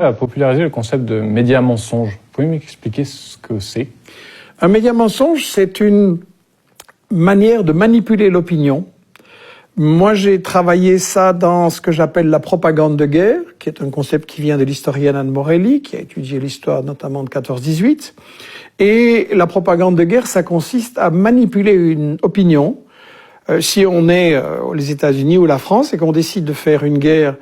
a popularisé le concept de média mensonge. Vous pouvez m'expliquer ce que c'est? Un média mensonge, c'est une manière de manipuler l'opinion. Moi, j'ai travaillé ça dans ce que j'appelle la propagande de guerre, qui est un concept qui vient de l'historienne Anne Morelli, qui a étudié l'histoire notamment de 14-18. Et la propagande de guerre, ça consiste à manipuler une opinion. Si on est les États-Unis ou la France et qu'on décide de faire une guerre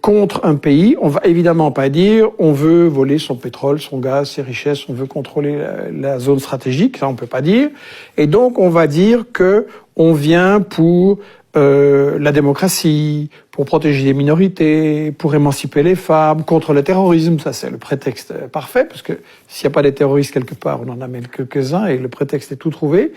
contre un pays, on va évidemment pas dire on veut voler son pétrole, son gaz, ses richesses, on veut contrôler la zone stratégique, ça on peut pas dire. Et donc on va dire que on vient pour la démocratie, pour protéger les minorités, pour émanciper les femmes, contre le terrorisme. Ça, c'est le prétexte parfait, parce que s'il n'y a pas des terroristes quelque part, on en amène quelques-uns et le prétexte est tout trouvé.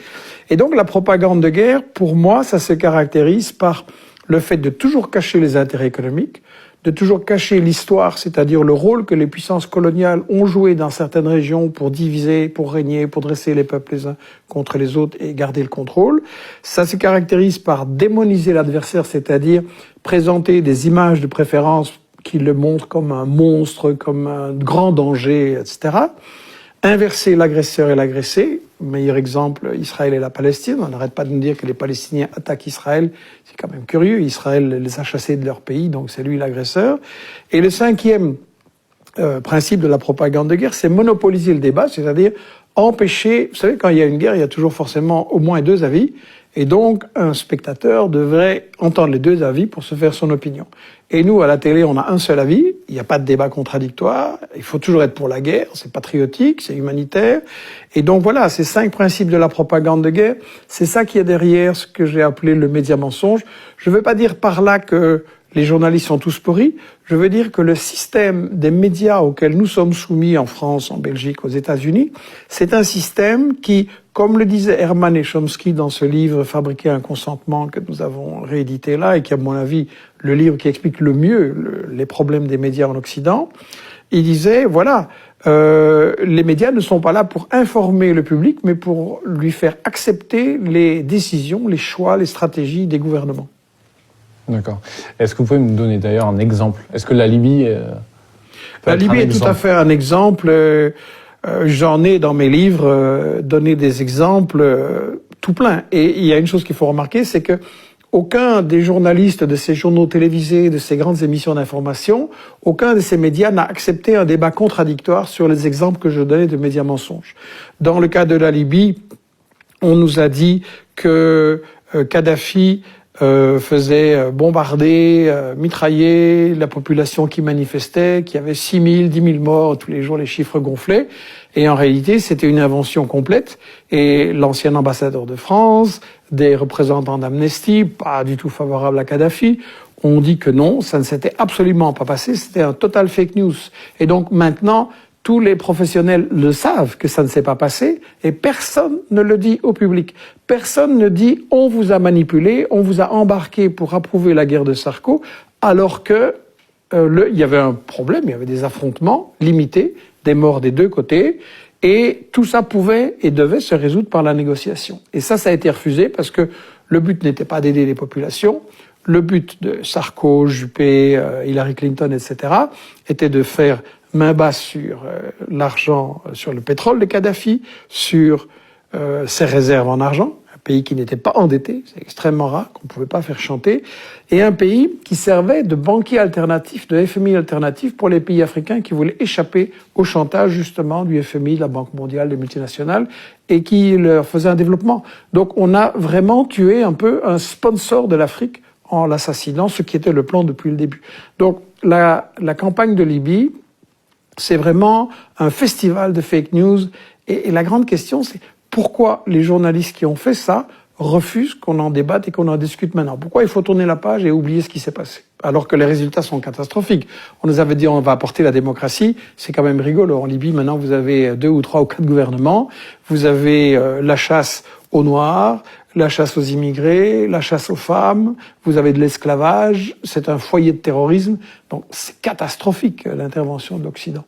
Et donc, la propagande de guerre, pour moi, ça se caractérise par le fait de toujours cacher les intérêts économiques, de toujours cacher l'histoire, c'est-à-dire le rôle que les puissances coloniales ont joué dans certaines régions pour diviser, pour régner, pour dresser les peuples les uns contre les autres et garder le contrôle. Ça se caractérise par démoniser l'adversaire, c'est-à-dire présenter des images de préférence qui le montrent comme un monstre, comme un grand danger, etc. Inverser l'agresseur et l'agressé. Meilleur exemple, Israël et la Palestine. On n'arrête pas de nous dire que les Palestiniens attaquent Israël. C'est quand même curieux. Israël les a chassés de leur pays, donc c'est lui l'agresseur. Et le cinquième principe de la propagande de guerre, c'est monopoliser le débat, c'est-à-dire empêcher... Vous savez, quand il y a une guerre, il y a toujours forcément au moins deux avis. Et donc, un spectateur devrait entendre les deux avis pour se faire son opinion. Et nous, à la télé, on a un seul avis. Il n'y a pas de débat contradictoire. Il faut toujours être pour la guerre. C'est patriotique, c'est humanitaire. Et donc voilà, ces 5 principes de la propagande de guerre, c'est ça qui est derrière ce que j'ai appelé le média mensonge. Je ne veux pas dire par là que les journalistes sont tous pourris. Je veux dire que le système des médias auquel nous sommes soumis en France, en Belgique, aux États-Unis, c'est un système qui, comme le disait Herman et Chomsky dans ce livre « Fabriquer un consentement » que nous avons réédité là et qui, à mon avis, le livre qui explique le mieux les problèmes des médias en Occident, il disait, voilà, les médias ne sont pas là pour informer le public, mais pour lui faire accepter les décisions, les choix, les stratégies des gouvernements. D'accord. Est-ce que vous pouvez me donner d'ailleurs un exemple? Est-ce que la Libye... La Libye est tout à fait un exemple. J'en ai dans mes livres donné des exemples tout plein. Et il y a une chose qu'il faut remarquer, c'est que aucun des journalistes de ces journaux télévisés, de ces grandes émissions d'information, aucun de ces médias n'a accepté un débat contradictoire sur les exemples que je donnais de médias mensonges. Dans le cas de la Libye, on nous a dit que Kadhafi faisait bombarder, mitrailler la population qui manifestait, qu'il y avait 6 000, 10 000 morts, tous les jours les chiffres gonflaient. Et en réalité, c'était une invention complète. Et l'ancien ambassadeur de France, des représentants d'Amnesty, pas du tout favorables à Kadhafi, ont dit que non, ça ne s'était absolument pas passé, c'était un total fake news. Et donc maintenant, tous les professionnels le savent que ça ne s'est pas passé et personne ne le dit au public. Personne ne dit « on vous a manipulé, on vous a embarqué pour approuver la guerre de Sarko » alors que il y avait un problème, il y avait des affrontements limités, des morts des deux côtés et tout ça pouvait et devait se résoudre par la négociation. Et ça a été refusé parce que le but n'était pas d'aider les populations. Le but de Sarko, Juppé, Hillary Clinton, etc. était de faire main basse sur l'argent, sur le pétrole de Kadhafi, sur ses réserves en argent, un pays qui n'était pas endetté, c'est extrêmement rare, qu'on ne pouvait pas faire chanter, et un pays qui servait de banquier alternatif, de FMI alternatif pour les pays africains qui voulaient échapper au chantage justement du FMI, de la Banque mondiale, des multinationales, et qui leur faisait un développement. Donc on a vraiment tué un peu un sponsor de l'Afrique en l'assassinant, ce qui était le plan depuis le début. Donc la campagne de Libye, c'est vraiment un festival de fake news. Et la grande question, c'est pourquoi les journalistes qui ont fait ça refusent qu'on en débatte et qu'on en discute maintenant? Pourquoi il faut tourner la page et oublier ce qui s'est passé? Alors que les résultats sont catastrophiques. On nous avait dit on va apporter la démocratie. C'est quand même rigolo. En Libye, maintenant, vous avez 2 ou 3 ou 4 gouvernements. Vous avez la chasse aux Noirs, la chasse aux immigrés, la chasse aux femmes, vous avez de l'esclavage, c'est un foyer de terrorisme. Donc c'est catastrophique l'intervention de l'Occident.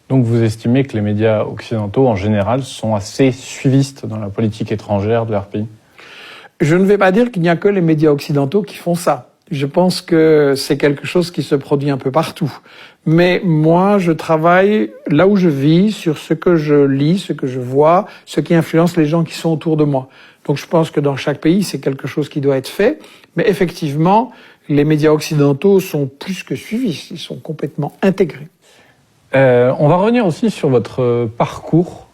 Donc vous estimez que les médias occidentaux en général sont assez suivistes dans la politique étrangère de leur pays? Je ne vais pas dire qu'il n'y a que les médias occidentaux qui font ça. Je pense que c'est quelque chose qui se produit un peu partout. Mais moi, je travaille là où je vis, sur ce que je lis, ce que je vois, ce qui influence les gens qui sont autour de moi. Donc je pense que dans chaque pays, c'est quelque chose qui doit être fait. Mais effectivement, les médias occidentaux sont plus que suivis, ils sont complètement intégrés. On va revenir aussi sur votre parcours.